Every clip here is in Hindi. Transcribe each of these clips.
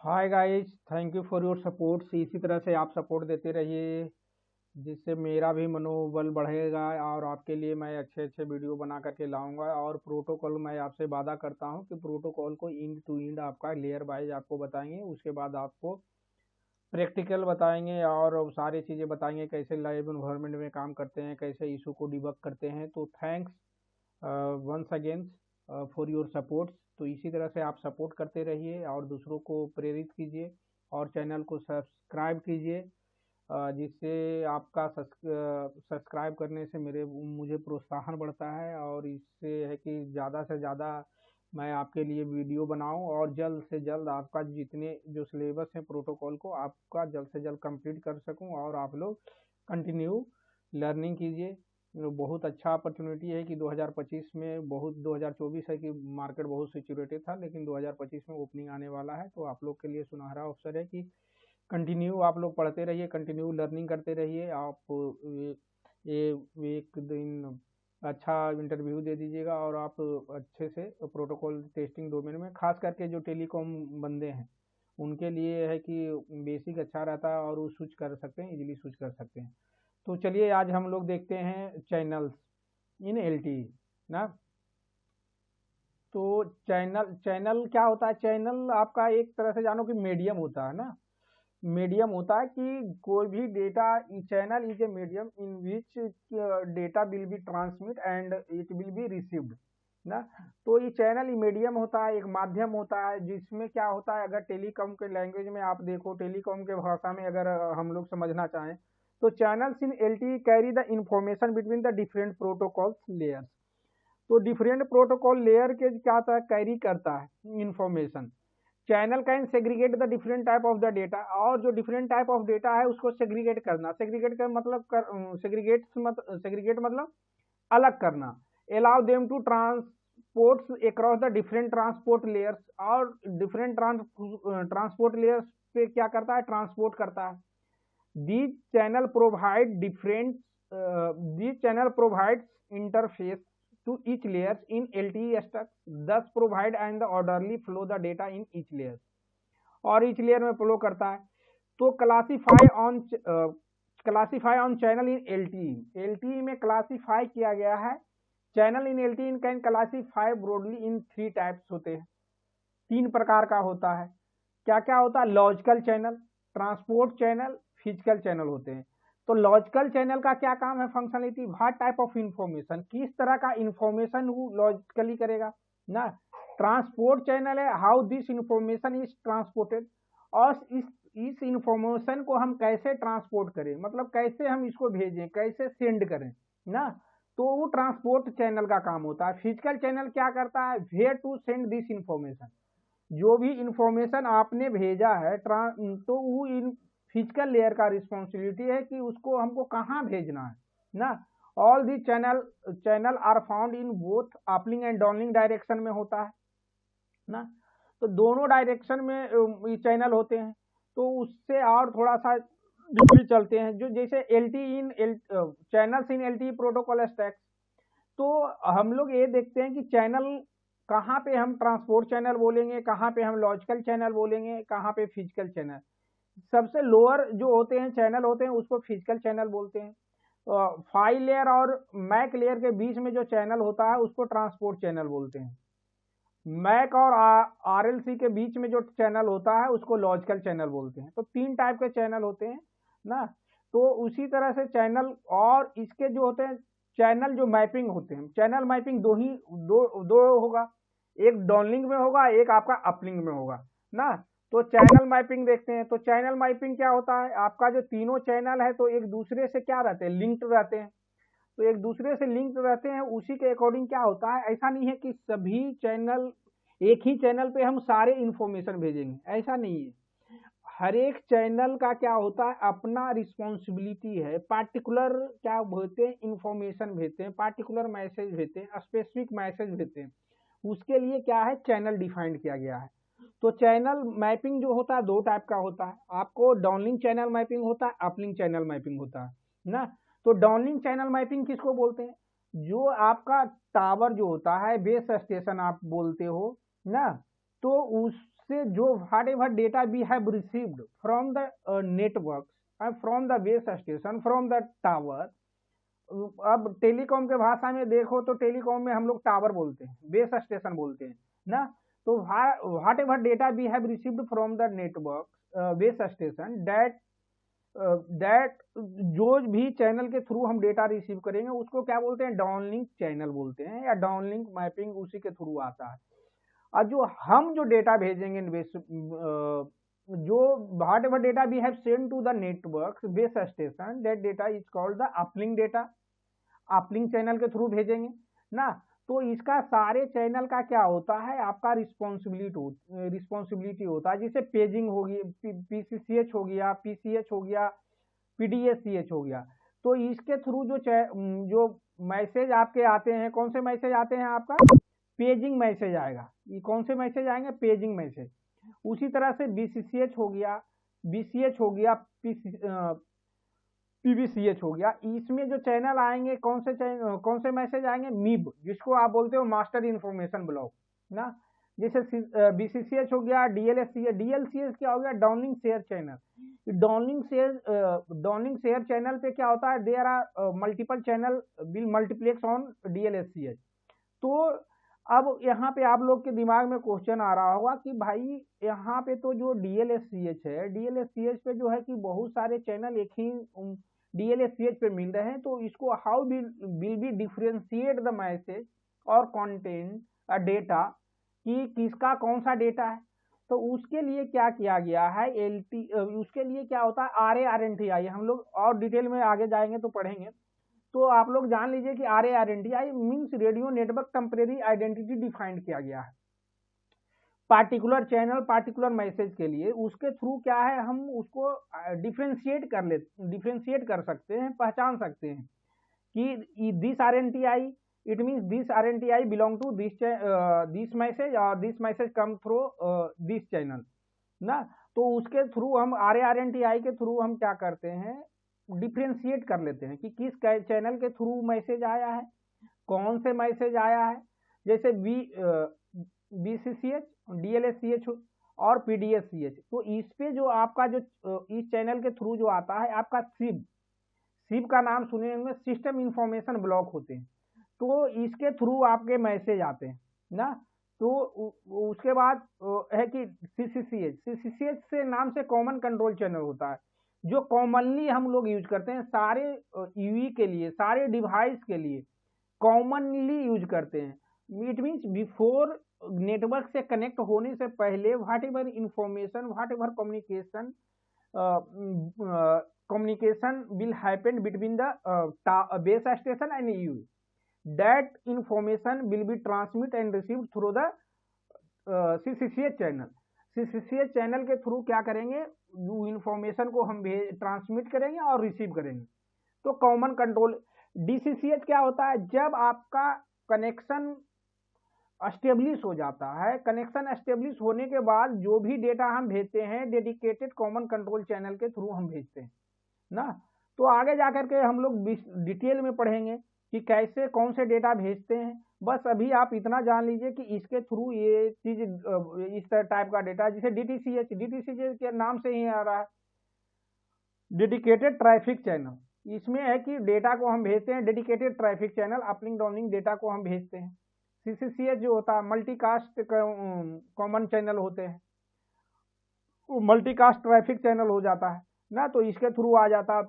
Hi guys, thank you for your supports. इसी तरह से आप सपोर्ट देते रहिए, जिससे मेरा भी मनोबल बढ़ेगा और आपके लिए मैं अच्छे अच्छे वीडियो बना करके लाऊंगा। और प्रोटोकॉल मैं आपसे वादा करता हूं कि प्रोटोकॉल को इंड टू इंड आपका लेयर वाइज आपको बताएंगे। उसके बाद आपको प्रैक्टिकल बताएंगे और सारी चीज़ें बताएंगे, कैसे लाइव इन्वायरमेंट में काम करते हैं, कैसे इशू को डिबग करते हैं। तो thanks once again for your supports. तो इसी तरह से आप सपोर्ट करते रहिए और दूसरों को प्रेरित कीजिए और चैनल को सब्सक्राइब कीजिए, जिससे आपका सब्सक्राइब करने से मुझे प्रोत्साहन बढ़ता है और इससे है कि ज़्यादा से ज़्यादा मैं आपके लिए वीडियो बनाऊं और जल्द से जल्द आपका जितने जो सिलेबस है प्रोटोकॉल को आपका जल्द से जल्द कंप्लीट कर सकूं और आप लोग कंटिन्यू लर्निंग कीजिए। बहुत अच्छा अपॉर्चुनिटी है कि 2025 में, बहुत 2024 है कि मार्केट बहुत सेचुरेटेड था, लेकिन 2025 में ओपनिंग आने वाला है। तो आप लोग के लिए सुनहरा अवसर है कि कंटिन्यू आप लोग पढ़ते रहिए, कंटिन्यू लर्निंग करते रहिए। आप ये एक दिन अच्छा इंटरव्यू दे दीजिएगा और आप अच्छे से प्रोटोकॉल टेस्टिंग डोमेन में, खास करके जो टेलीकॉम बंदे हैं उनके लिए है कि बेसिक अच्छा रहता है और वो स्विच कर सकते हैं, इजीली स्विच कर सकते हैं। तो चलिए आज हम लोग देखते हैं चैनल्स इन एलटीई ना। तो चैनल चैनल क्या होता है? चैनल आपका एक तरह से जानो कि मीडियम होता है ना। मीडियम होता है कि कोई भी data, channel is a medium in which data will be transmit and it will be received ना। तो ये चैनल ही मीडियम होता है, एक माध्यम होता है, जिसमें क्या होता है, अगर टेलीकॉम के लैंग्वेज में आप देखो, टेलीकॉम के भाषा में अगर हम लोग समझना चाहें तो channels in LTE carry the information between the different protocols layers. तो डिफरेंट प्रोटोकॉल लेयर के क्या होता है, कैरी करता है information. Channel can segregate the different type of the data, और जो डिफरेंट टाइप ऑफ डेटा है उसको सेग्रीगेट करना। सेग्रीगेट का मतलब सेग्रीगेट मतलब अलग करना। Allow them to transports across the different transport layers, और डिफरेंट ट्रांसपोर्ट लेयर्स पे क्या करता है, ट्रांसपोर्ट करता है। These channel provide different these channel provides interface to each layers in LTE stack, thus provide and the orderly flow the data in each layer, और each layer में फ्लो करता है। तो classify on channel in LTE में क्लासीफाई किया गया है। Channel in LTE in can classify broadly in three types होते हैं, तीन प्रकार का होता है। क्या क्या होता है? Logical channel, transport channel, physical channel होते हैं। तो लॉजिकल चैनल का क्या काम है, functionality, what type of information, किस तरह का इंफॉर्मेशन वो लॉजिकली करेगा ना। ट्रांसपोर्ट चैनल है, how this information is transported, और इस इंफॉर्मेशन को हम कैसे ट्रांसपोर्ट करें, मतलब कैसे हम इसको भेजें, कैसे सेंड करें ना। तो वो ट्रांसपोर्ट चैनल का काम होता है। फिजिकल चैनल क्या करता है, where to send this information, जो भी इंफॉर्मेशन आपने भेजा है तो वो इन फिजिकल लेयर का रिस्पॉन्सिबिलिटी है कि उसको हमको कहाँ भेजना है ना। All the channel are found in both uplink and downlink direction में होता है ना। तो दोनों डायरेक्शन में ये चैनल होते हैं। तो उससे और थोड़ा सा डीपली चलते हैं, जो जैसे channels in LT protocol stack. तो हम लोग ये देखते हैं कि चैनल कहाँ पे हम ट्रांसपोर्ट चैनल बोलेंगे, कहाँ पे हम लॉजिकल चैनल बोलेंगे, कहाँ पे फिजिकल चैनल। सबसे लोअर जो होते हैं चैनल होते हैं उसको फिजिकल चैनल बोलते हैं। फाइव लेयर और मैक लेयर के बीच में जो चैनल होता है उसको ट्रांसपोर्ट चैनल बोलते हैं। मैक और आरएलसी के बीच में जो चैनल होता है उसको लॉजिकल चैनल बोलते हैं। तो तीन टाइप के चैनल होते हैं ना। तो उसी तरह से चैनल और इसके जो होते हैं चैनल जो मैपिंग होते हैं, चैनल मैपिंग दो होगा, एक डाउनलिंक में होगा, एक आपका अपलिंक में होगा ना। तो चैनल मैपिंग देखते हैं। तो चैनल मैपिंग क्या होता है, आपका जो तीनों चैनल है तो एक दूसरे से क्या रहते हैं, लिंक्ड रहते हैं। तो एक दूसरे से लिंक रहते हैं, उसी के अकॉर्डिंग क्या होता है, ऐसा नहीं है कि सभी चैनल एक ही चैनल पे हम सारे इंफॉर्मेशन भेजेंगे, ऐसा नहीं है। हर एक चैनल का क्या होता है, अपना रिस्पॉन्सिबिलिटी है, पार्टिकुलर क्या भेजते हैं, इंफॉर्मेशन भेजते हैं, पार्टिकुलर मैसेज भेजते हैं, स्पेसिफिक मैसेज भेजते हैं। उसके लिए क्या है, चैनल डिफाइंड किया गया है। तो चैनल मैपिंग जो होता है दो टाइप का होता है, आपको डाउनलिंक चैनल मैपिंग होता है, अपलिंक चैनल मैपिंग होता है ना। तो डाउनलिंक चैनल मैपिंग किसको बोलते हैं, जो आपका टावर जो होता है, बेस स्टेशन आप बोलते हो ना, तो उस से जो whatever data we have received from the network and from the base station from the tower. अब टेलीकॉम के भाषा में देखो तो टेलीकॉम में हम लोग टावर बोलते हैं, बेस स्टेशन बोलते हैं ना। तो whatever data we have received from the network base station that जो भी चैनल के थ्रू हम डेटा रिसीव करेंगे उसको क्या बोलते हैं, डाउनलिंक चैनल बोलते हैं, या डाउनलिंक मैपिंग उसी के थ्रू आता है। और जो हम जो डेटा भेजेंगे जो whatever data we have send to the network base station that data is called the uplink data. Uplink channel के थ्रू भेजेंगे ना। तो इसका सारे चैनल का क्या होता है, आपका रिस्पॉन्सिबिलिटी होता है। जैसे पेजिंग होगी, पीसीसीएच हो गया, पीसीएच हो गया, पीडीएससीएच हो गया। तो इसके थ्रू जो मैसेज आपके आते हैं, कौन से मैसेज आते हैं, आपका पेजिंग मैसेज आएगा। ये कौन से मैसेज आएंगे, पेजिंग मैसेज। उसी तरह से बीसीसीएच हो गया, बीसीएच हो गया, पीबीसीएच हो गया। इसमें जो चैनल आएंगे कौन से मैसेज आएंगे, मीब, जिसको आप बोलते हो मास्टर इन्फॉर्मेशन ब्लॉक ना। जैसे बीसीसीएच हो गया, डीएलएससीएच। डीएलसीएच क्या हो गया, downlink share channel. Downlink share channel पे क्या होता है, there are multiple channel will multiplex on DLSCH. तो अब यहाँ पे आप लोग के दिमाग में क्वेश्चन आ रहा होगा कि भाई यहाँ पे तो जो डीएलएससीएच है, डीएलएससीएच पे जो है कि बहुत सारे चैनल एक ही डीएलएससीएच पे मिल रहे हैं, तो इसको how will be differentiate the message और कंटेंट डेटा कि किसका कौन सा डेटा है। तो उसके लिए क्या किया गया है, उसके लिए क्या होता है, RARNTI। हम लोग और डिटेल में आगे जाएंगे तो पढ़ेंगे। तो आप लोग जान लीजिए कि RARNTI means radio network temporary identity defined किया गया है पार्टिकुलर चैनल पार्टिकुलर मैसेज के लिए। उसके थ्रू क्या है, हम उसको डिफरेंशिएट कर सकते हैं, पहचान सकते हैं कि this RNTI it means this RNTI belong to this message और this message come through this channel ना। तो उसके थ्रू हम RARNTI के थ्रू हम क्या करते हैं, डिफरेंशिएट कर लेते हैं कि किस चैनल के थ्रू मैसेज आया है, कौन से मैसेज आया है। जैसे बीसीसीएच, डीएलएससीएच और पीडीएससीएच। तो इस पे जो आपका जो इस चैनल के थ्रू जो आता है आपका सिब का नाम सुने होंगे, सिस्टम इंफॉर्मेशन ब्लॉक होते हैं। तो इसके थ्रू आपके मैसेज आते हैं ना। तो उसके बाद है कि सीसीसीएच से नाम से कॉमन कंट्रोल चैनल होता है, जो कॉमनली हम लोग यूज करते हैं सारे यूई के लिए, सारे डिवाइस के लिए कॉमनली यूज करते हैं। इट मीन्स बिफोर नेटवर्क से कनेक्ट होने से पहले whatever information, whatever communication will happen between the base station and you, that information will be transmit and received through the CCCH channel. CCCH channel के थ्रू क्या करेंगे, इंफॉर्मेशन को हम ट्रांसमिट करेंगे और रिसीव करेंगे। तो कॉमन कंट्रोल। डीसीसीएच क्या होता है, जब आपका कनेक्शन एस्टेब्लिश हो जाता है, कनेक्शन एस्टेब्लिश होने के बाद जो भी डेटा हम भेजते हैं डेडिकेटेड कॉमन कंट्रोल चैनल के थ्रू हम भेजते हैं ना। तो आगे जाकर के हम लोग डिटेल में पढ़ेंगे कि कैसे कौन से डेटा भेजते हैं। बस अभी आप इतना जान लीजिए कि इसके थ्रू ये चीज इस टाइप का डेटा, जैसे डीटीसीएच के नाम से ही आ रहा है, डेडिकेटेड ट्रैफिक चैनल। इसमें है कि डेटा को हम भेजते हैं dedicated traffic channel, uplink downlink data को हम भेजते हैं। सीसीसीएच जो होता है मल्टीकास्ट कॉमन चैनल होते हैं, वो मल्टीकास्ट ट्रैफिक चैनल हो जाता है ना। तो इसके थ्रू आ जाता है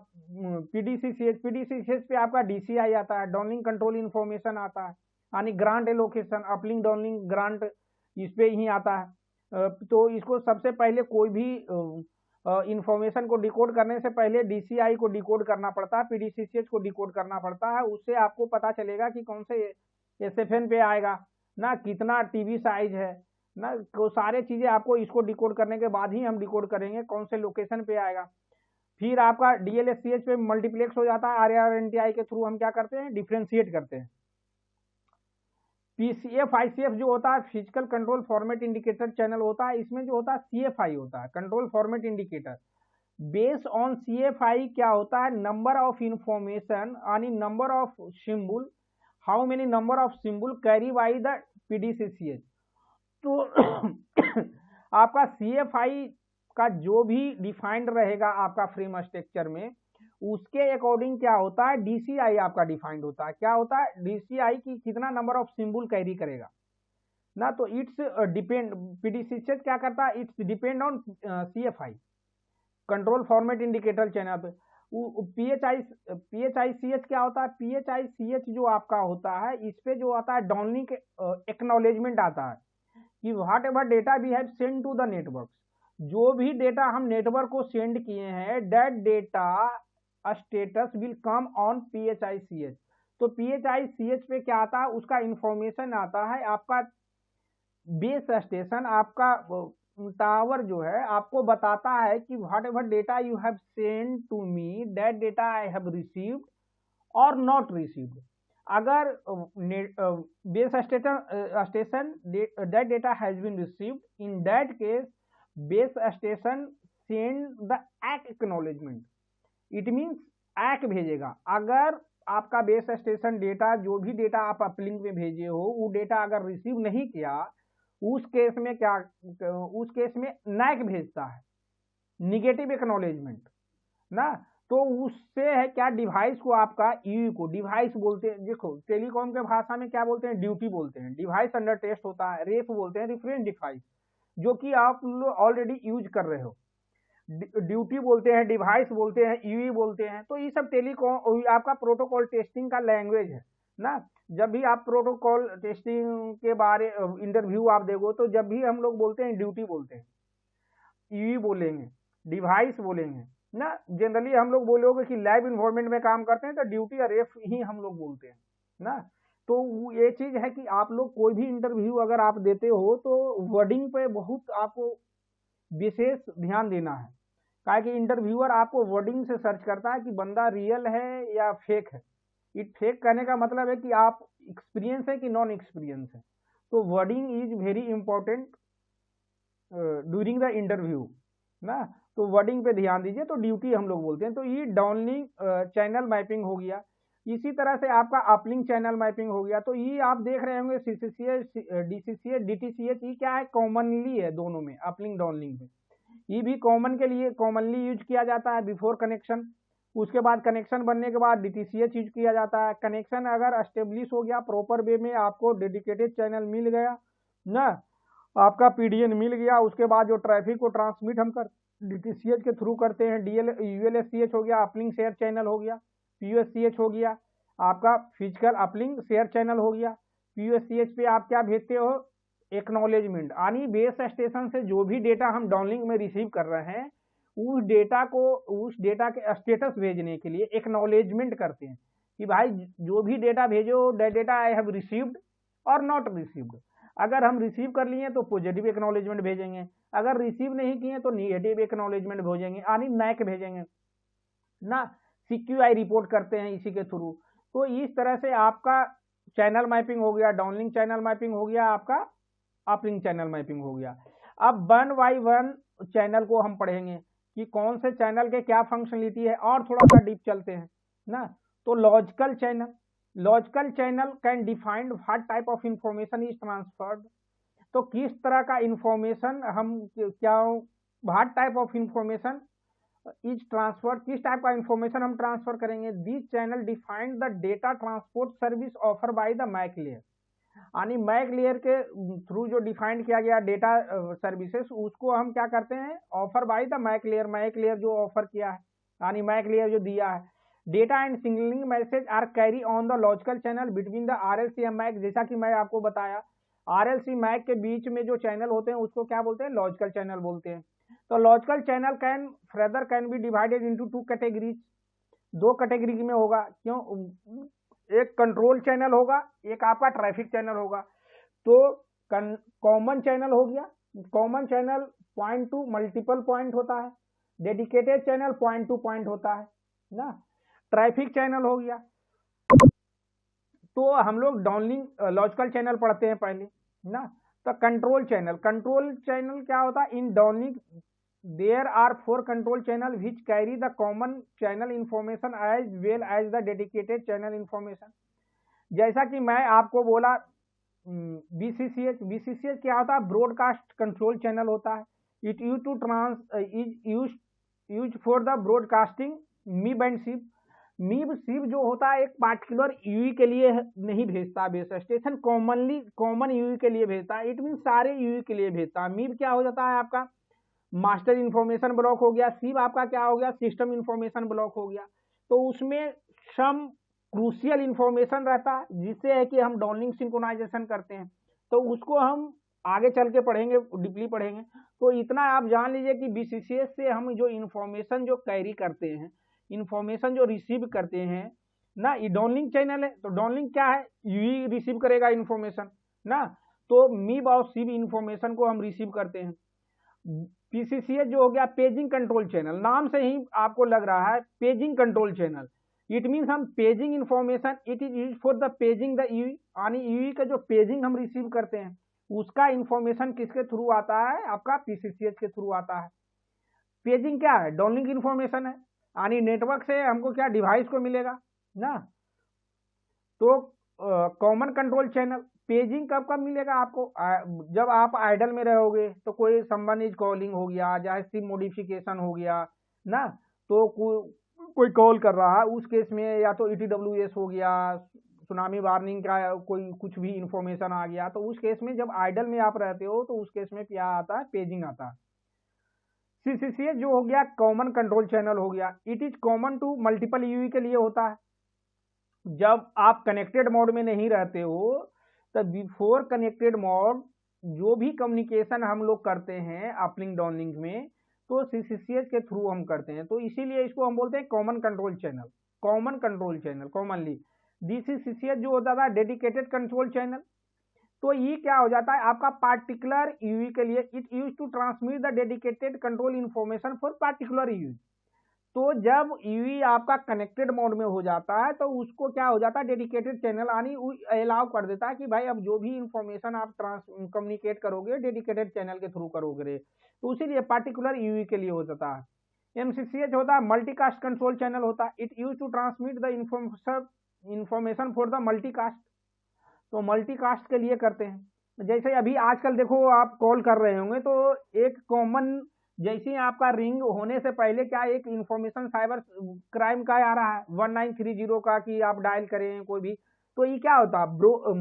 पीडीसीसीएच पे आपका डीसीआई आता है, डाउनलिंक कंट्रोल इन्फॉर्मेशन आता है, यानी grant allocation, uplink downlink grant इस पे ही आता है। तो इसको सबसे पहले कोई भी इंफॉर्मेशन को डिकोड करने से पहले डीसीआई को डिकोड करना पड़ता है, पीडीसीसीएच को डिकोड करना पड़ता है। उससे आपको पता चलेगा कि कौन से एसएफएन पे आएगा ना, कितना टीबी साइज है ना, तो सारे चीजें आपको इसको डिकोड करने के बाद ही हम डिकोड करेंगे कौन से लोकेशन पे आएगा। फिर आपका डीएलएससीएच पे मल्टीप्लेक्स हो जाता है, RARNTI के थ्रू हम क्या करते हैं, डिफरेंशिएट करते हैं। पीसीएफ आईसीएफ जो होता है physical control format indicator channel होता है, इसमें जो होता है सीएफआई होता है, control format indicator. Based on CFI क्या होता है, नंबर ऑफ इंफॉर्मेशन यानी number of symbol, how many number of symbol carry by the PDCCH. तो आपका CFI का जो भी डिफाइंड रहेगा आपका फ्रेम स्ट्रक्चर में, उसके अकॉर्डिंग क्या होता है, DCI आपका डिफाइंड होता है। क्या होता है, DCI की कितना नंबर ऑफ सिंबल कैरी करेगा ना, तो इट्स डिपेंड, PDCH क्या करता है, it's depend on CFI, control format indicator channel पे। PHICH क्या होता है, PHICH जो आपका होता है, इस पे जो आता है डाउनलिंक एक्नॉलेजमेंट आता है कि whatever data we have send to the network, जो भी डेटा हम नेटवर्क को सेंड किए हैं, that data status will come on PHICH। तो PHICH पे क्या आता है, उसका इंफॉर्मेशन आता है, आपका बेस स्टेशन, आपका टावर जो है आपको बताता है कि whatever data you have send to me, that data I have received और नॉट रिसीव्ड। अगर base station that data has been received, in that case base station send the ACK acknowledgement, it means ACK भेजेगा। अगर आपका बेस स्टेशन डेटा, जो भी डेटा आप अपलिंक में भेजे हो, वो डेटा अगर रिसीव नहीं किया, उस केस में क्या, उस केस में NACK भेजता है, निगेटिव एक्नॉलेजमेंट ना। तो उससे है क्या, डिवाइस को, आपका ईयू को, डिवाइस बोलते हैं, देखो टेलीकॉम के भाषा में क्या बोलते हैं, ड्यूटी बोलते हैं, डिवाइस अंडर टेस्ट होता है, रेफ बोलते हैं, रेफरेंस डिवाइस, जो कि आप लोग ऑलरेडी यूज कर रहे हो, ड्यूटी बोलते हैं, डिवाइस बोलते हैं, ईयू बोलते हैं। तो ये सब टेलीकॉम आपका प्रोटोकॉल टेस्टिंग का लैंग्वेज है ना। जब भी आप प्रोटोकॉल टेस्टिंग के बारे इंटरव्यू आप देखो, तो जब भी हम लोग बोलते हैं ड्यूटी बोलते हैं, ईयू बोलेंगे, डिवाइस बोलेंगे ना। जनरली हम लोग बोलोगे कि लैब इन्वायरमेंट में काम करते हैं तो ड्यूटी और रेफ ही हम लोग बोलते हैं ना। तो ये चीज है कि आप लोग कोई भी इंटरव्यू अगर आप देते हो, तो वर्डिंग पे बहुत आपको विशेष ध्यान देना है, क्या कि इंटरव्यूअर आपको वर्डिंग से सर्च करता है कि बंदा रियल है या फेक है। इट फेक कहने का मतलब है कि आप एक्सपीरियंस है कि नॉन एक्सपीरियंस है। तो wording is very important during the interview ना। तो वर्डिंग पे ध्यान दीजिए। तो ड्यूटी हम लोग बोलते हैं। तो ये डाउनलिंक चैनल मैपिंग हो गया। इसी तरह से आपका अपलिंक चैनल मैपिंग हो गया। तो ये आप देख रहे होंगे CCCH, DCCH, DTCH, ये क्या है, कॉमनली है दोनों में, अपलिंक डाउनलिंक में। ये भी कॉमन के लिए कॉमनली यूज किया जाता है बिफोर कनेक्शन। उसके बाद कनेक्शन बनने के बाद DTCH यूज किया जाता है। कनेक्शन अगर एस्टेब्लिश हो गया प्रॉपर वे में, आपको डेडिकेटेड चैनल मिल गया ना, आपका PDN मिल गया, उसके बाद जो ट्रैफिक को ट्रांसमिट हम कर DTCH के थ्रू करते हैं, ULSCH हो गया, अपलिंक शेयर चैनल हो गया, PUSCH हो गया, आपका फिजिकल अपलिंक शेयर चैनल हो गया। PUSCH पे आप क्या भेजते हो, एक्नॉलेजमेंट, यानी बेस स्टेशन से जो भी डेटा हम डाउनलिंक में रिसीव कर रहे हैं, उस डेटा को, उस डेटा के स्टेटस भेजने के लिए एक्नॉलेजमेंट करते हैं कि भाई जो भी डेटा भेजो, डेटा आई हैव रिसीव्ड और नॉट रिसीव्ड। अगर हम रिसीव कर लिए तो पॉजिटिव एक्नॉलेजमेंट भेजेंगे, अगर रिसीव नहीं किए तो निगेटिव एक्नॉलेजमेंट भेजेंगे, यानी NACK भेजेंगे ना। CQI रिपोर्ट करते हैं इसी के थ्रू। तो इस तरह से आपका चैनल मैपिंग हो गया, डाउनलिंक चैनल मैपिंग हो गया, आपका अपलिंक चैनल मैपिंग हो गया। अब 1 बाय 1 चैनल को हम पढ़ेंगे कि कौन से चैनल के क्या फंक्शनलिटी है, और थोड़ा सा डीप चलते हैं ना। तो logical channel, logical channel can defined what type of information is transferred. तो किस तरह का इंफॉर्मेशन हम, क्या, what type of information is transfer, किस टाइप का इंफॉर्मेशन हम ट्रांसफर करेंगे। This channel defined the data transport service offer by the MAC layer, यानी MAC लेयर के थ्रू जो डिफाइन किया गया डेटा सर्विसेज, उसको हम क्या करते हैं, offer by the MAC layer, MAC layer जो ऑफर किया है, यानी MAC लेयर जो दिया है। Data and signalling message are carry on the logical channel between the RLC and MAC। जैसा कि मैं आपको बताया, RLC MAC के बीच में जो चैनल होते हैं उसको क्या बोलते हैं, लॉजिकल चैनल बोलते हैं। तो logical channel can be divided into 2 categories, 2 category में होगा। क्यों, एक कंट्रोल चैनल होगा, एक आपका ट्रैफिक चैनल होगा। तो कॉमन चैनल हो गया, common channel point two multiple point होता है, dedicated channel point two point होता है ना। ट्रैफिक चैनल हो गया। तो हम लोग डाउनलिंक लॉजिकल चैनल पढ़ते हैं पहले ना। तो कंट्रोल चैनल, कंट्रोल चैनल क्या होता है, in downlink there are 4 control channel which carry the common channel information as well as the dedicated channel information. जैसा कि मैं आपको बोला बीसीसीएच क्या होता है? ब्रॉडकास्ट कंट्रोल चैनल होता है। It use to use for the broadcasting MIB and SIB. MIB SIB जो होता है एक पार्टिकुलर यूई के लिए नहीं भेजता, बेस स्टेशन कॉमन यूई के लिए भेजता है। इट मीन सारे यूई के लिए भेजता है। मीब क्या हो जाता है आपका? मास्टर इन्फॉर्मेशन ब्लॉक हो गया। सिप आपका क्या हो गया? सिस्टम इन्फॉर्मेशन ब्लॉक हो गया। तो उसमें सम क्रूशियल इन्फॉर्मेशन रहता है जिससे है कि हम डाउनलिंक सिंक्रोनाइजेशन करते हैं। तो उसको हम आगे चल के पढ़ेंगे, डीपली पढ़ेंगे। तो इतना आप जान लीजिए कि बीसीसीएस से हम जो इन्फॉर्मेशन जो कैरी करते हैं, इन्फॉर्मेशन जो रिसीव करते हैं ना, ये डाउनलिंक चैनल है। तो डाउनलिंक क्या है? यूई रिसीव करेगा इन्फॉर्मेशन ना। तो मीब और सिब इन्फॉर्मेशन को हम रिसीव करते हैं। पीसीसीएस जो हो गया पेजिंग कंट्रोल चैनल, नाम से ही आपको लग रहा है paging control channel. It means हम paging information, it is use for the paging the UE, यानी यूई का जो पेजिंग हम रिसीव करते हैं उसका इन्फॉर्मेशन किसके थ्रू आता है? आपका पीसीसीएस के थ्रू आता है। पेजिंग क्या है? डाउनलिंक इन्फॉर्मेशन है, यानी नेटवर्क से हमको क्या डिवाइस को मिलेगा ना। तो कॉमन कंट्रोल चैनल पेजिंग कब कब मिलेगा आपको? जब आप आइडल में रहोगे तो कोई समवन इज कॉलिंग हो गया, चाहे सिम मॉडिफिकेशन हो गया ना, तो कोई कॉल कर रहा है उस केस में, या तो ईटीडब्ल्यूएस हो गया, सुनामी वार्निंग का कोई कुछ भी इंफॉर्मेशन आ गया, तो उस केस में जब आइडल में आप रहते हो तो उस केस में क्या आता है? पेजिंग आता है। सीसीसीएस जो हो गया कॉमन कंट्रोल चैनल हो गया। It is common to multiple UE के लिए होता है। जब आप कनेक्टेड मोड में नहीं रहते हो तो बिफोर कनेक्टेड मोड जो भी कम्युनिकेशन हम लोग करते हैं अपलिंक डाउनलिंक में, तो सीसीसीएस के थ्रू हम करते हैं। तो इसीलिए इसको हम बोलते हैं common control channel. Common control channel commonly DCCS जो होता था डेडिकेटेड कंट्रोल चैनल। तो ये क्या हो जाता है आपका? पार्टिकुलर यूई के लिए it use to transmit the dedicated control information for particular UE. तो जब यूई आपका कनेक्टेड मोड में हो जाता है तो उसको क्या हो जाता है? डेडिकेटेड चैनल, यानी अलाउ कर देता है कि भाई अब जो भी इंफॉर्मेशन आप कम्युनिकेट करोगे डेडिकेटेड चैनल के थ्रू करोगे। तो इसीलिए पार्टिकुलर यूई के लिए हो जाता है। एमसीसीएच होता है मल्टीकास्ट कंट्रोल चैनल होता है। It use to transmit the information for the multicast. तो मल्टीकास्ट के लिए करते हैं। जैसे अभी आजकल देखो आप कॉल कर रहे होंगे तो एक कॉमन, जैसे ही आपका रिंग होने से पहले क्या एक इंफॉर्मेशन साइबर क्राइम का आ रहा है 1930 का कि आप डायल करें कोई भी, तो ये क्या होता है?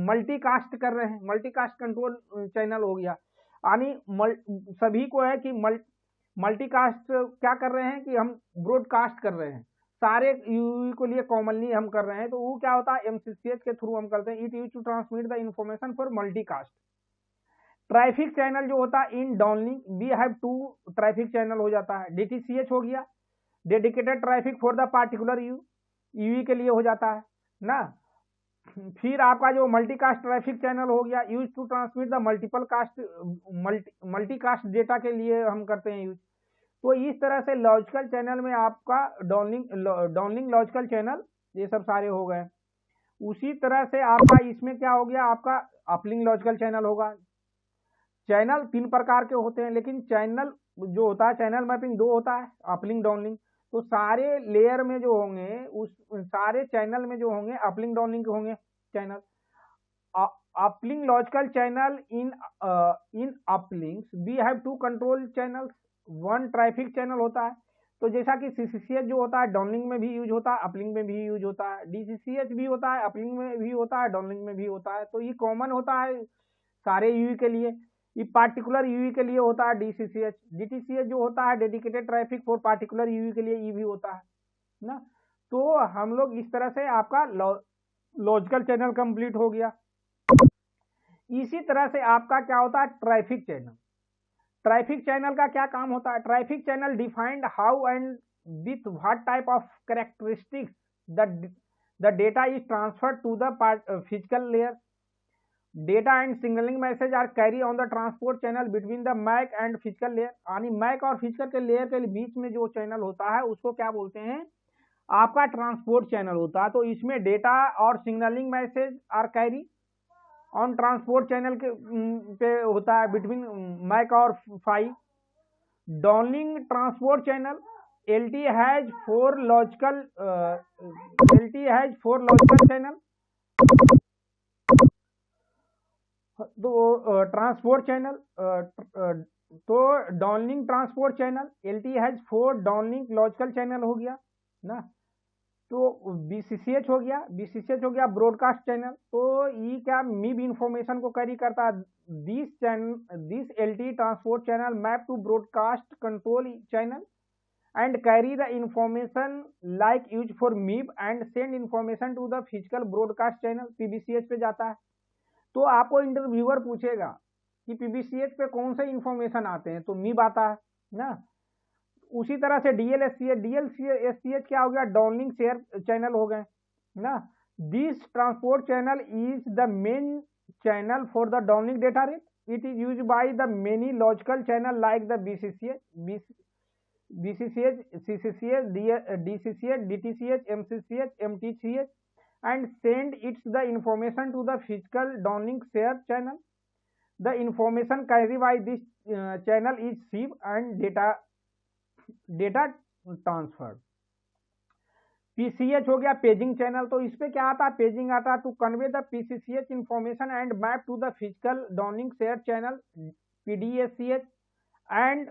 मल्टीकास्ट कर रहे हैं, मल्टीकास्ट कंट्रोल चैनल हो गया। यानी सभी को है कि मल्टीकास्ट क्या कर रहे हैं कि हम ब्रॉडकास्ट कर रहे हैं, सारे यूई को लिए कॉमनली हम कर रहे हैं। तो वो क्या होता है? एमसीसीएच के थ्रू हम करते हैं। It use to transmit the information for multicast. Traffic channel जो होता है in downlink we have two traffic channel हो जाता है। डीटीसीएच हो गया dedicated traffic for the particular UE के लिए हो जाता है ना। फिर आपका जो मल्टीकास्ट ट्रैफिक चैनल हो गया use to transmit the multicast data के लिए हम करते हैं यूज। तो इस तरह से लॉजिकल चैनल में आपका डाउनलिंक लॉजिकल चैनल ये सब सारे हो गए। उसी तरह से आपका इसमें क्या हो गया? आपका अपलिंक लॉजिकल चैनल होगा। चैनल 3 प्रकार के होते हैं, लेकिन चैनल जो होता है चैनल मैपिंग 2 होता है, अपलिंक डाउनलिंक। तो सारे लेयर में जो होंगे उस सारे चैनल में जो होंगे अपलिंक डाउनलिंक होंगे channel. Uplink logical channel in uplinks we have 2 control channels. 1 traffic channel होता है। तो जैसा कि सीसीसीएच जो होता है डाउनलिंक में भी यूज होता है, अपलिंक में भी यूज होता है। डीसीसीएच भी होता है, अपलिंक में भी होता है, डाउनलिंक में भी होता है। तो ये कॉमन होता है सारे यूई के लिए। ये पार्टिकुलर यूई के लिए होता है डीसीसीएच। डीटीसीएच जो होता है dedicated traffic for particular UE के लिए ये भी होता है ना। तो हम लोग इस तरह से आपका लॉजिकल चैनल कंप्लीट हो गया। इसी तरह से आपका क्या होता है? Traffic channel. ट्रैफिक चैनल का क्या काम होता है? Traffic channel defined how and with what type of characteristics the data is transferred to the physical layer. Data and signalling message are carry on the transport channel between the MAC and physical layer. यानी मैक और फिजिकल के लेयर के बीच में जो चैनल होता है उसको क्या बोलते हैं? आपका ट्रांसपोर्ट चैनल होता है। तो इसमें डेटा और signalling message are carry on transport channel के पे होता है बिटवीन मैक और PHY. Downlink transport channel LT has 4 logical channel. तो ट्रांसपोर्ट चैनल, तो downlink transport channel LTE has 4 downlink logical channel हो गया ना। तो BCCH हो गया ब्रॉडकास्ट चैनल। तो ये क्या MIB इंफॉर्मेशन को कैरी करता है। This LTE transport channel map to broadcast control channel and carry the information like used for MIB and send information to the physical broadcast channel PBCH पे जाता है। तो आपको इंटरव्यूअर पूछेगा कि PBCH पे कौन से इंफॉर्मेशन आते हैं, तो MIB आता है ना। उसी तरह से DLSCH क्या हो गया, डाउनलिंक शेयर चैनल हो गए ना। This transport channel is the main channel for the downlink data rate. It is use by the many logical channel like the BCCH, CCCH, DCCH, DTCH, MCCH, MTCH, and send the information to the physical downlink share channel. The information carried by this channel is SIB and data transfer. PCH हो गया पेजिंग चैनल। तो इस पे क्या आता है, पेजिंग आता है to convey the PCCH information and map to the physical downlink share channel PDSCH and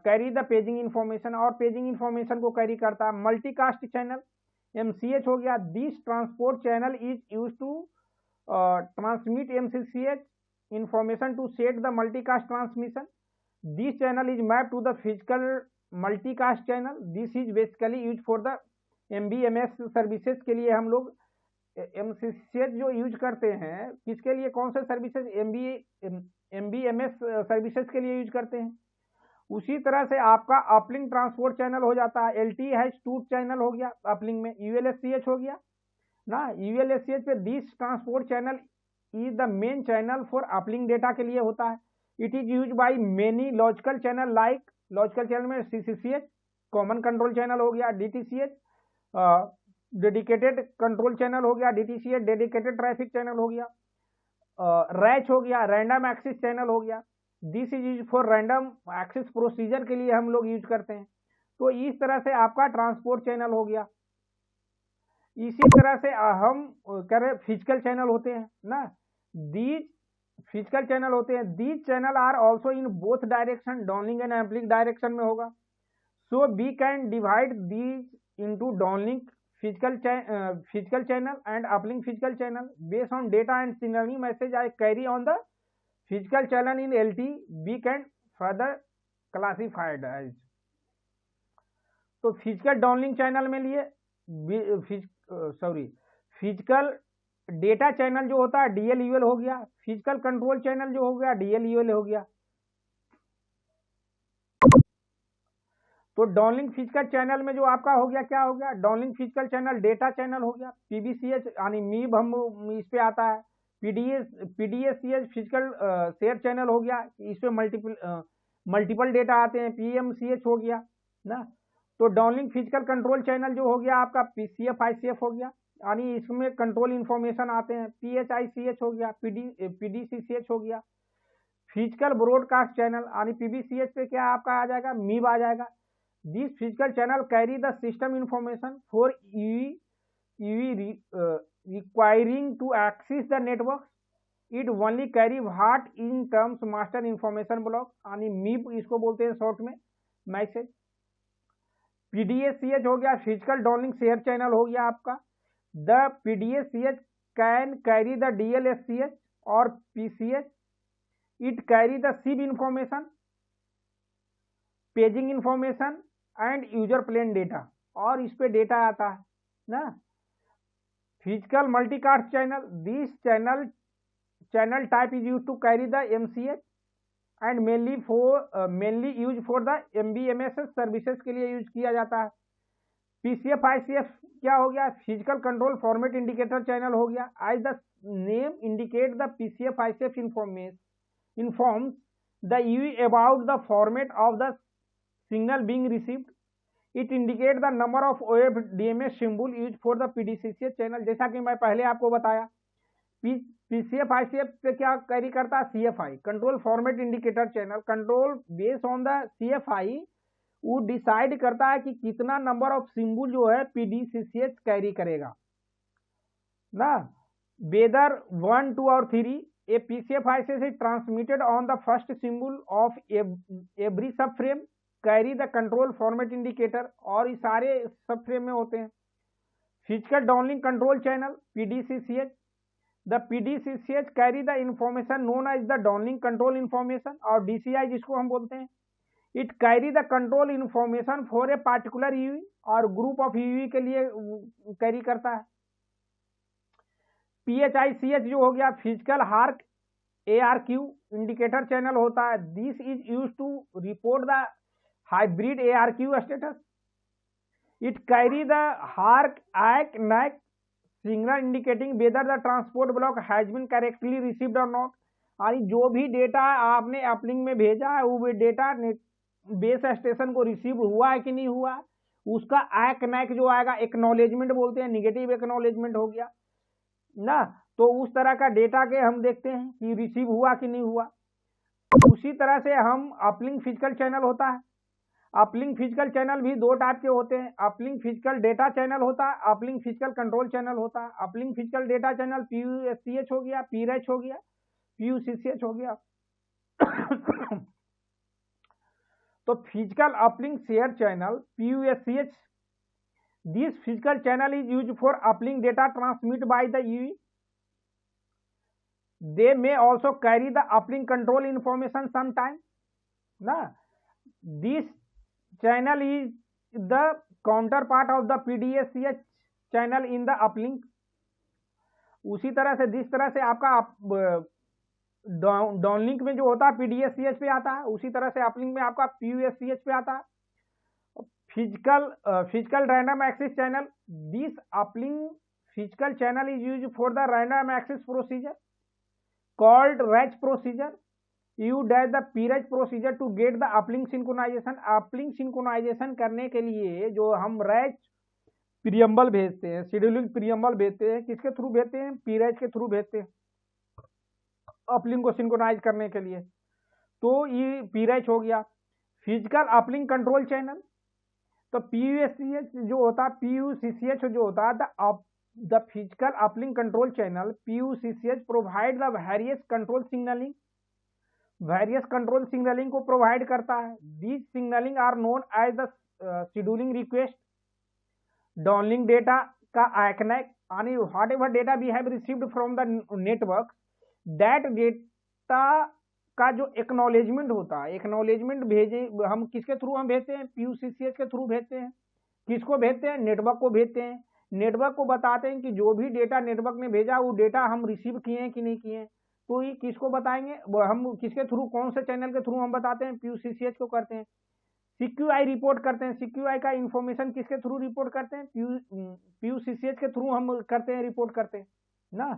carry the paging information. और पेजिंग इंफॉर्मेशन को कैरी करता है मल्टीकास्ट चैनल MCH हो गया। This transport channel is use to transmit MCCH information to set the multicast transmission. This channel is map to the physical multicast channel. This is basically use for the MBMS services के लिए हम लोग MCCH जो यूज करते हैं, किसके लिए, कौन से सर्विसेज, MBMS सर्विसेज के लिए यूज करते हैं। उसी तरह से आपका अपलिंक ट्रांसपोर्ट चैनल हो जाता है। LTE हैज 2 चैनल हो गया अपलिंक में, ULSCH हो गया ना। ULSCH पे this transport channel is the main channel for uplink data के लिए होता है। It is use by many logical channel like, logical channel में CCCH कॉमन कंट्रोल चैनल हो गया, DTCH डेडिकेटेड कंट्रोल चैनल हो गया, DTCH डेडिकेटेड ट्रैफिक चैनल हो गया, रैच हो गया रैंडम एक्सेस चैनल हो गया। This is use for random access procedure के लिए हम लोग यूज करते हैं। तो इस तरह से आपका ट्रांसपोर्ट चैनल हो गया। इसी तरह से हम कह रहे फिजिकल चैनल होते हैं ना। दीज फिजिकल चैनल होते हैं, these channel are also in both direction, downlink and uplink direction में होगा। So we can divide these into downlink physical channel and uplink physical channel based on data and signaling message I carry on the physical channel in LTE we can further classified as। तो फिजिकल डाउनलिंक चैनल में लिए फिजिकल डेटा चैनल जो होता है DLUL हो गया, फिजिकल कंट्रोल चैनल जो हो गया DLUL हो गया। तो डाउनलिंक फिजिकल चैनल में जो आपका हो गया, क्या हो गया, downlink physical channel data channel हो गया। PBCH यानी MIB हम इस पे आता है। PDSCH फिजिकल शेयर चैनल हो गया, इस पे मल्टीपल डेटा आते हैं। PMCH हो गया ना। तो डाउनलिंक फिजिकल कंट्रोल चैनल जो हो गया आपका PCF ICF हो गया, यानी इसमें कंट्रोल इंफॉर्मेशन आते हैं। PHICH हो गया, PDCCH हो गया। फिजिकल ब्रॉडकास्ट चैनल यानी PBCH पे क्या आपका आ जाएगा, MIB आ जाएगा। This physical channel carry the system information for EV requiring to access the network. It only carry what in terms master information block यानी MIB इसको बोलते हैं शॉर्ट में, मैसेज। PDSCH हो गया, फिजिकल डाउनलिंक शेयर चैनल हो गया आपका। The PDSCH can carry the DLSCH और PCH। It carry the SIB information, paging information and user plane data, और इस पे डेटा आता है ना। Physical multicast channel, this channel type is use to carry the MCH and mainly use for the MBMS services के लिए यूज किया जाता है। PCF ICF क्या हो गया, physical control format indicator channel हो गया। As the name indicate the PCF ICF informs the UE about the format of the signal being received. It indicates the number of OFDMA symbol used for the PDCCH channel। जैसा कि मैं पहले आपको बताया, PCF ICF पे क्या कैरी करता है, CFI control format indicator channel. Control based on the CFI वो डिसाइड करता है कि कितना नंबर ऑफ सिंबल जो है PDCCH कैरी करेगा ना, वेदर 1, 2 और 3 A PCF IC is transmitted on the first symbol of every subframe, carry the control format indicator, और ये सारे सबफ्रेम में होते हैं। Physical downlink control channel PDCCH, the PDCCH carry the information known as the downlink control information, और DCI जिसको हम बोलते हैं, it carry the control information for a particular UE और ग्रुप ऑफ यूवी के लिए कैरी करता है। PHICH जो हो गया फिजिकल हार्क ARQ इंडिकेटर चैनल होता है। This is use to report the hybrid ARQ status. It carry the HARQ ACK NAC signal indicating whether the transport block has been correctly received और नॉट। यानी जो भी डेटा आपने अपलिंक में भेजा है वो डेटा बेस स्टेशन को रिसीव हुआ है कि नहीं हुआ, उसका ACK NAC जो आएगा, एक्नॉलेजमेंट बोलते हैं, निगेटिव एक्नॉलेजमेंट हो गया ना। तो उस तरह का डेटा के हम देखते हैं कि रिसीव हुआ कि नहीं हुआ। उसी तरह से हम अपलिंक फिजिकल चैनल होता है। अपलिंक फिजिकल चैनल भी दो टाइप के होते हैं। अपलिंक फिजिकल डेटा चैनल होता है, अपलिंक फिजिकल कंट्रोल चैनल होता है। Uplink physical data channel PUSCH हो गया, PRECH हो गया, PUCCH हो गया। तो physical uplink share channel PUSCH, this physical channel is used for uplink data transmit by the UV. They may also carry the uplink control information sometime. Na? This channel is the counterpart of the PDCCH channel in the uplink. उसी तरह से जिस तरह से आपका डाउनलिंक में जो होता है PDCCH पे आता है, उसी तरह से अपलिंक में आपका PUSCH पे आता है। Physical random access channel, this uplink physical channel is used for the random access procedure called RACH procedure. You dash the PRECH procedure to get the uplink synchronization. uplink synchronization करने के लिए जो हम RACH प्रियम्बल भेजते हैं, शेड्यूलिंग प्रियम्बल भेजते हैं, किसके थ्रू भेजते हैं? PRECH के थ्रू भेजते हैं अपलिंक को सिंक्रोनाइज करने के लिए। तो ये PRECH हो गया। फिजिकल अपलिंक कंट्रोल चैनल, तो PUSCH जो होता है, PUCCH जो होता है, the physical uplink control channel PUCCH provide the various control signaling, various control signaling को provide करता है। these signaling are known as the scheduling request, downlink data का ACK NAC, यानी whatever data we have received from the network, that data का जो एक्नॉलेजमेंट होता है, एक्नॉलेजमेंट भेजे हम किसके थ्रू हम भेजते हैं? PUCCH के थ्रू भेजते हैं। किसको भेजते हैं? नेटवर्क को भेजते हैं। नेटवर्क को बताते हैं कि जो भी डेटा नेटवर्क ने भेजा वो डेटा हम रिसीव किए हैं कि नहीं किए हैं। तो ये किसको बताएंगे? हम किसके थ्रू, कौन से चैनल के थ्रू हम बताते हैं? PUCCH को करते हैं। CQI रिपोर्ट करते हैं। CQI का इंफॉर्मेशन किसके थ्रू रिपोर्ट करते हैं? PUCCH के थ्रू हम करते हैं, रिपोर्ट करते हैं ना।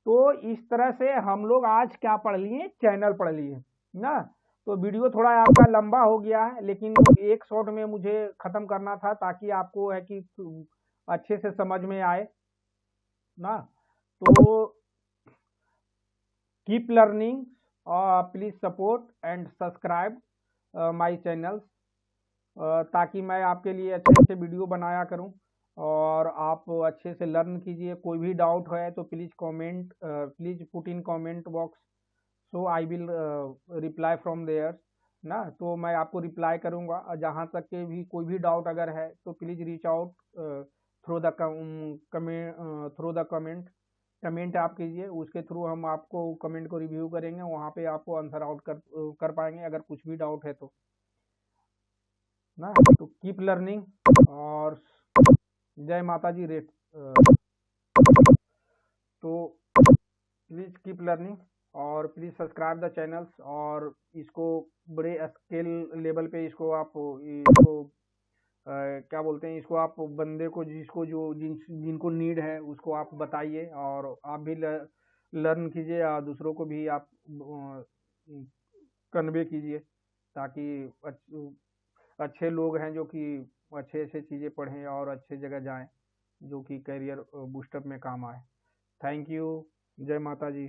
तो इस तरह से हम लोग आज क्या पढ़ लिए? चैनल पढ़ लिए ना। तो वीडियो थोड़ा आपका लंबा हो गया है, लेकिन एक शॉट में मुझे खत्म करना था ताकि आपको है कि अच्छे से समझ में आए ना। तो keep learning, please support and subscribe my channels, ताकि मैं आपके लिए अच्छे अच्छे वीडियो बनाया करूं और आप अच्छे से लर्न कीजिए। कोई भी डाउट है तो please comment, please put in comment box, so I will reply from there ना। तो मैं आपको रिप्लाई करूंगा। जहां तक के भी कोई भी डाउट अगर है तो please reach out through the comment आप कीजिए। उसके थ्रू हम आपको कमेंट को रिव्यू करेंगे, वहाँ पे आपको आंसर आउट कर पाएंगे अगर कुछ भी डाउट है तो ना। तो कीप लर्निंग और जय माता जी रेट। तो प्लीज कीप लर्निंग और प्लीज सब्सक्राइब द चैनल्स, और इसको बड़े स्केल लेवल पे इसको आप क्या बोलते हैं, इसको आप बंदे को जिसको जिनको नीड है उसको आप बताइए, और आप भी लर्न कीजिए और दूसरों को भी आप कन्वे कीजिए, ताकि अच्छे लोग हैं जो कि अच्छे अच्छे चीज़ें पढ़ें और अच्छे जगह जाएं, जो कि करियर बूस्टअप में काम आए। Thank you. जय माता जी।